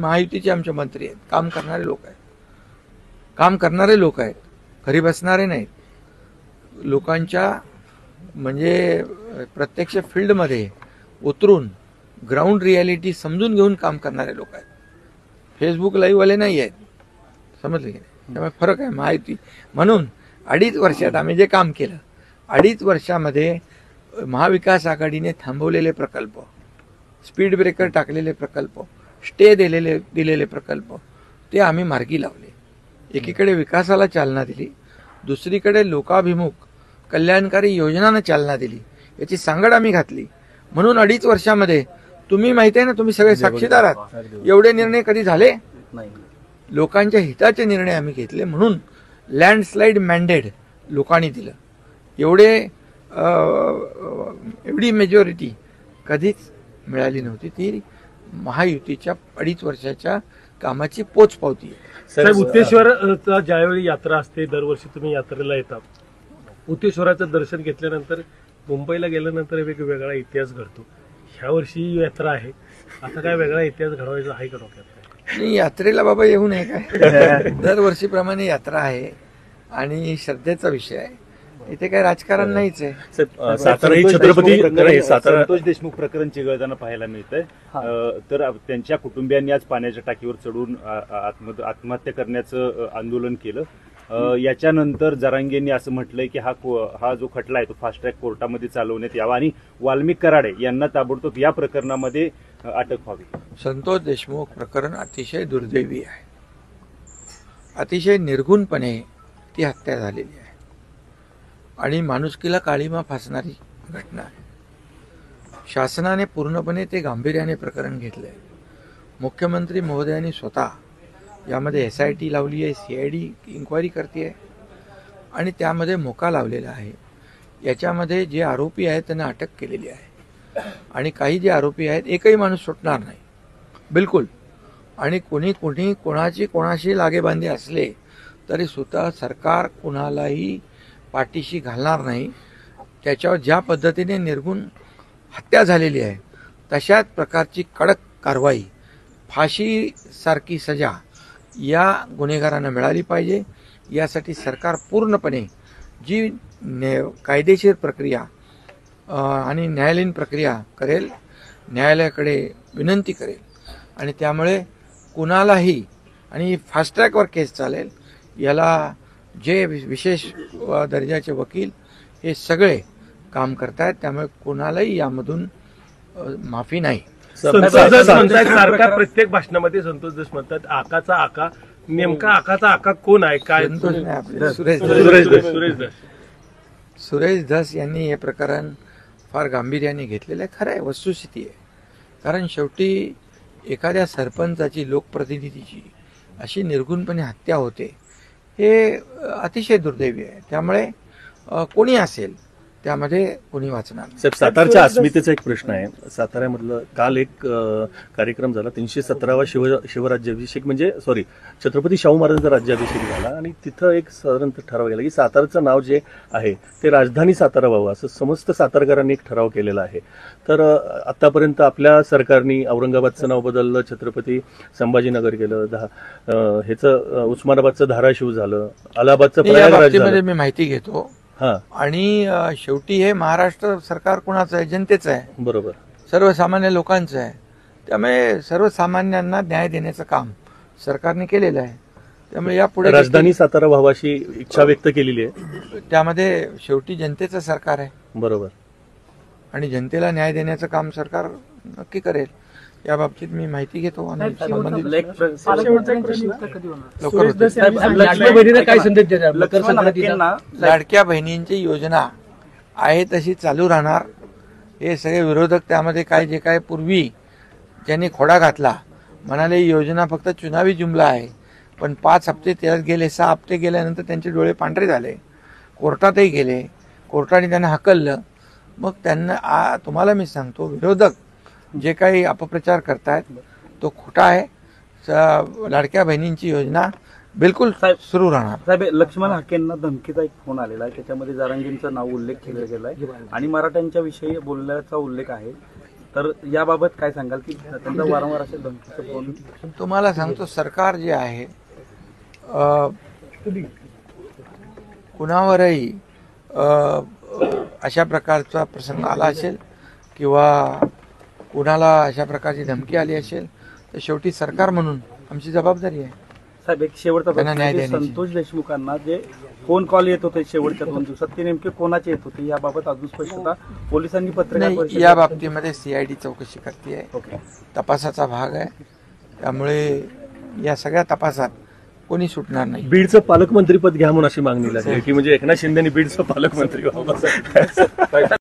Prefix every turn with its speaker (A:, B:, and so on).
A: महायुतीचे आमचे मंत्री आहेत, काम करणारे लोक आहेत, घरी बसणारे नाहीत. लोकांच्या म्हणजे प्रत्यक्ष फील्डमध्ये उतरून ग्राउंड रियालिटी समजून घेऊन काम करणारे लोक आहेत. फेसबुक लाईव्हवाले नाही आहेत, समजले की नाही? त्यामुळे फरक आहे महायुती. म्हणून 2.5 वर्षात आम्ही जे काम केलं, 2.5 वर्षामध्ये महाविकास आघाडीने थांबवलेले प्रकल्प, स्पीड ब्रेकर टाकलेले प्रकल्प, स्टे दिलेले प्रकल्प ते आम्ही मार्गी लावले. एकीकडे विकासाला चालना दिली, दुसरीकडे लोकाभिमुख कल्याणकारी योजनांना चालना दिली. याची सांगड आम्ही घातली. म्हणून 2.5 वर्षामध्ये तुम्ही माहिती आहे ना, तुम्ही सगळे साक्षीदार आहात, एवढे निर्णय कधी झाले नाही. लोकांच्या हिताचे निर्णय आम्ही घेतले. म्हणून लँडस्लाईड मॅन्डेट लोकांनी दिलं. एवढी मेजॉरिटी कधीच मिळाली नव्हती. ती महायुतीच्या 2.5 वर्षाच्या कामाची पोचपावती आहे.
B: साहेब, उत्तेश्वरचा ज्यावेळी यात्रा असते, दरवर्षी तुम्ही यात्रेला येता, उत्तेश्वराचं दर्शन घेतल्यानंतर मुंबईला गेल्यानंतर एक वेगळा इतिहास घडतो. ह्या वर्षी यात्रा आहे, आता काय वेगळा इतिहास घडवायचा आहे का डोक्यात?
A: नाही, यात्रेला बाबा येऊ नये काय? दरवर्षीप्रमाणे यात्रा आहे आणि श्रद्धेचा विषय आहे. इथे काही राजकारण नाहीच आहे.
C: संतोष देशमुख प्रकरण चिघळताना पाहायला मिळतंय. तर त्यांच्या कुटुंबियांनी आज पाण्याच्या टाकीवर चढून आत्महत्या करण्याचं आंदोलन केलं. याच्यानंतर जरांगेंनी असं म्हटलंय की हा जो खटला आहे तो फास्ट ट्रॅक कोर्टामध्ये चालवण्यात यावा आणि वाल्मिक कराडे यांना ताबडतोब या प्रकरणामध्ये अटक व्हावी.
A: संतोष देशमुख प्रकरण अतिशय दुर्दैवी आहे. अतिशय निर्घुणपणे ती हत्या झालेली आहे आणि माणुसकीला काळीमा फासणारी घटना आहे. शासनाने पूर्णपणे ते गांभीर्याने प्रकरण घेतलंय. मुख्यमंत्री महोदयांनी स्वतः यामध्ये SIT लावली आहे, CID इन्क्वायरी करते आहे आणि त्यामध्ये मोका लावलेला आहे. याच्यामध्ये जे आरोपी आहेत त्यांना अटक केलेली आहे आणि काही जे आरोपी आहेत एकही माणूस सुटणार नाही बिलकुल. आणि कोणाशी लागेबांधे असले तरी सुद्धा सरकार कुणालाही पाठीशी घालणार नाही. त्याच्यावर ज्या पद्धतीने निर्गुण हत्या झालेली आहे तशाच प्रकारची कडक कारवाई, फाशीसारखी सजा या गुन्हेगारांना मिळाली पाहिजे. यासाठी सरकार पूर्णपणे जी कायदेशीर प्रक्रिया आणि न्यायालयीन प्रक्रिया करेल, न्यायालयाकडे विनंती करेल आणि त्यामुळे कुणालाही, आणि फास्ट ट्रॅकवर केस चालेल, याला जे विशेष दर्जाचे वकील हे सगळे काम करतायत, त्यामुळे कुणालाही यामधून माफी नाही.
B: सरकार प्रत्येक भाषणामध्ये संतोष देश म्हणतात आकाचा आका. नेमका आकाचा आका कोण आहे? काय?
A: संतोष नाही, आपले सुरेश धस यांनी हे प्रकरण फार गांभीर्याने घेतलेलं आहे. खरं आहे, वस्तुस्थिती आहे. कारण शेवटी एखाद्या सरपंचाची, लोकप्रतिनिधीची अशी निर्घुणपणे हत्या होते हे अतिशय दुर्दैवी आहे. त्यामुळे कोणी असेल त्यामध्ये कोणी वाचणार.
D: साहेब, सातारच्या अस्मितेचा एक प्रश्न आहे. साताऱ्यामधलं काल एक कार्यक्रम झाला, 317वा शिवराज्याभिषेक, म्हणजे छत्रपती शाहू महाराजांचा राज्याभिषेक झाला आणि तिथं एक साधारणतः ठराव केला की सातारचं नाव जे आहे ते राजधानी सातारा व्हावं, असं समस्त सातारकरांनी एक ठराव केलेला आहे. तर आतापर्यंत आपल्या सरकारने औरंगाबादचं नाव बदललं, छत्रपती संभाजीनगर केलं, ह्याचं उस्मानाबादचं धाराशिव झालं, अलाहाबादचं प्रयागराज झालं.
A: मी माहिती घेतो आणि शेवटी हे महाराष्ट्र सरकार कुणाचं आहे? जनतेचं आहे.
D: बरोबर,
A: सर्वसामान्य लोकांचं आहे. त्यामुळे सर्वसामान्यांना न्याय देण्याचं काम सरकारने केलेलं आहे. त्यामुळे यापुढे
D: राजधानी सातारा व्हावाशी इच्छा व्यक्त केलेली आहे.
A: त्यामध्ये शेवटी जनतेचं सरकार आहे.
D: बरोबर,
A: आणि जनतेला न्याय देण्याचं काम सरकार नक्की करेल. या बाबतीत मी माहिती घेतो आणि लाडक्या बहिणींची योजना आहे तशी चालू राहणार. हे सगळे विरोधक त्यामध्ये जे काय पूर्वी ज्यांनी खोडा घातला, म्हणाले ही योजना फक्त चुनावी जुमला आहे, पण 5 हप्ते त्यात गेले, 6 हप्ते गेल्यानंतर त्यांचे डोळे पांढरे झाले, कोर्टातही गेले, कोर्टाने त्यांना हकललं. मग त्यांना तुम्हाला मी सांगतो, विरोधक जे काही अपप्रचार करतायत तो खोटा आहे. लाडक्या बहिणींची योजना बिलकुल सुरू राहणार.
E: साहेब, लक्ष्मण हाकेंना धमकीचा एक फोन आलेला आहे, त्याच्यामध्ये जरांगेंचं नाव उल्लेख केला गेलाय आणि मराठ्यांच्या विषयी बोलण्याचा उल्लेख आहे. तर याबाबत काय सांगाल की त्यांचा वारंवार असे धमकीचे फोन?
A: तुम्हाला सांगतो, सरकार जे आहे कुणावरही अशा प्रकारचा प्रसंग आला असेल किंवा कुणाला अशा प्रकारची धमकी आली असेल तर शेवटी सरकार म्हणून आमची जबाबदारी आहे.
E: साहेब, एक शेवटचा
A: त्यांना
E: प्रश्न
A: न्याय
E: आहे की
A: देण्याची.
E: संतोष देशमुखांना जे फोन कॉल येत होते शेवटच्या 2 दिवसात ते नेमके कोणाचे येत होते याबाबत अजून स्पष्टता पोलिसांनी पत्रकार
A: नाही,
E: परिषदेत-
A: या बाबतीमध्ये CID चौकशी करते आहे,
E: ओके.
A: तपासाचा भाग आहे. त्यामुळे या सगळ्या तपासात कोणी सुटणार नाही.
D: बीडचं पालकमंत्रीपद घ्या म्हणून अशी मागणी लागली की म्हणजे एकनाथ शिंदेनी बीडचं पालकमंत्री व्हावं.